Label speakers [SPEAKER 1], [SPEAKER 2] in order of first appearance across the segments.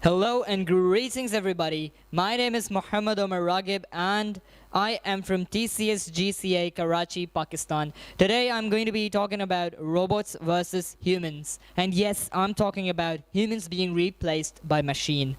[SPEAKER 1] Hello and greetings everybody. My name is M.Omer Raghib and I am from TCS GCA Karachi, Pakistan. Today I'm going to be talking about robots versus humans. And yes, I'm talking about humans being replaced by machine.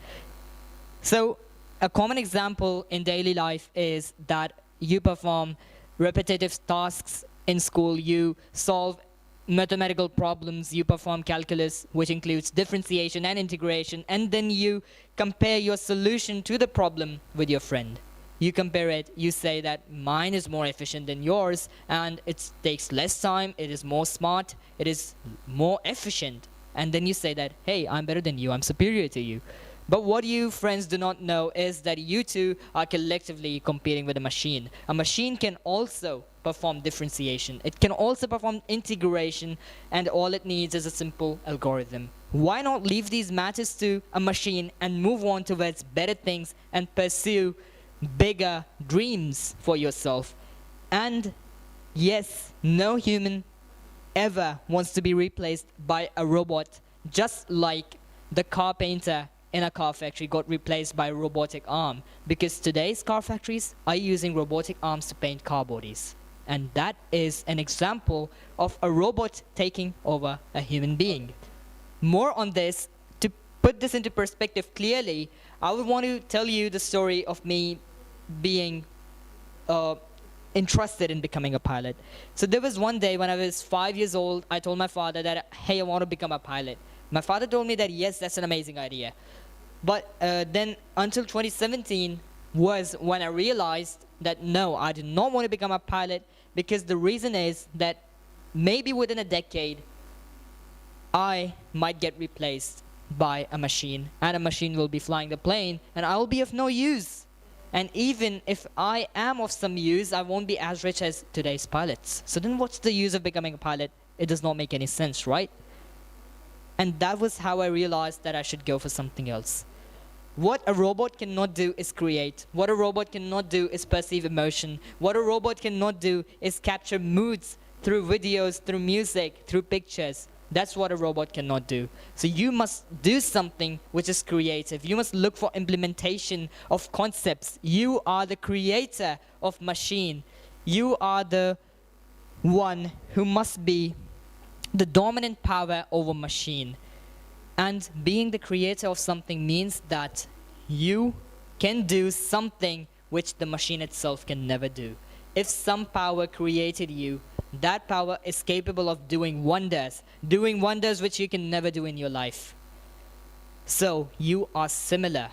[SPEAKER 1] So a common example in daily life is that you perform repetitive tasks in school, you solve mathematical problems, you perform calculus, which includes differentiation and integration, and then you compare your solution to the problem with your friend. You compare it, you say that mine is more efficient than yours, and it takes less time, it is more smart, it is more efficient. And then you say that, hey, I'm better than you, I'm superior to you. But what you friends do not know is that you two are collectively competing with a machine. A machine can also perform differentiation. It can also perform integration, and all it needs is a simple algorithm. Why not leave these matters to a machine and move on towards better things and pursue bigger dreams for yourself? And yes, no human ever wants to be replaced by a robot, just like the carpenter in a car factory got replaced by a robotic arm, because today's car factories are using robotic arms to paint car bodies. And that is an example of a robot taking over a human being. More on this, to put this into perspective clearly, I would want to tell you the story of me being interested in becoming a pilot. So there was one day when I was 5 years old, I told my father that, hey, I want to become a pilot. My father told me that, yes, that's an amazing idea. But then until 2017 was when I realized that no, I did not want to become a pilot, because the reason is that maybe within a decade, I might get replaced by a machine, and a machine will be flying the plane, and I will be of no use. And even if I am of some use, I won't be as rich as today's pilots. So then what's the use of becoming a pilot? It does not make any sense, right? And that was how I realized that I should go for something else. What a robot cannot do is create. What a robot cannot do is perceive emotion. What a robot cannot do is capture moods through videos, through music, through pictures. That's what a robot cannot do. So you must do something which is creative. You must look for implementation of concepts. You are the creator of machine. You are the one who must be the dominant power over machine. And being the creator of something means that you can do something which the machine itself can never do. If some power created you, that power is capable of doing wonders which you can never do in your life. So you are similar.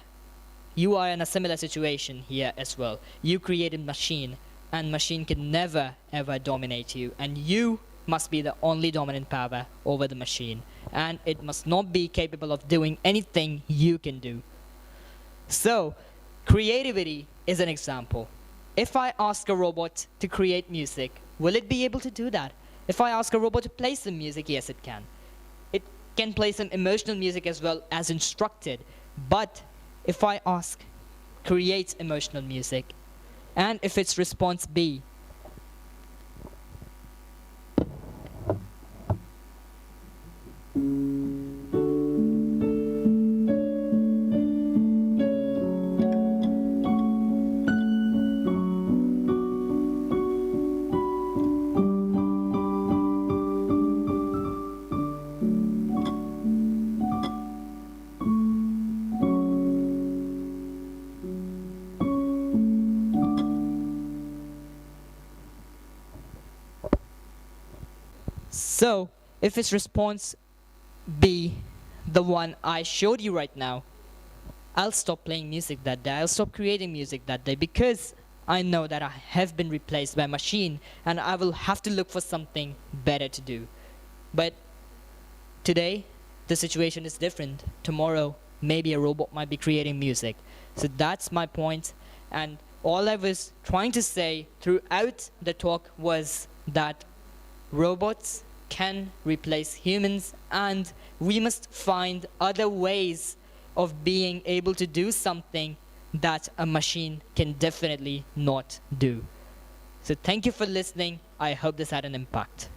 [SPEAKER 1] You are in a similar situation here as well. You created machine, and machine can never ever dominate you, and you must be the only dominant power over the machine, and it must not be capable of doing anything you can do. So creativity is an example. If I ask a robot to create music, will it be able to do that? If I ask a robot to play some music, yes, it can. It can play some emotional music as well as instructed. But if I ask, create emotional music, and if its response be, so if its response be the one I showed you right now, I'll stop playing music that day. I'll stop creating music that day, because I know that I have been replaced by a machine, and I will have to look for something better to do. But today, the situation is different. Tomorrow, maybe a robot might be creating music. So that's my point. And all I was trying to say throughout the talk was that robots can replace humans, and we must find other ways of being able to do something that a machine can definitely not do. So thank you for listening. I hope this had an impact.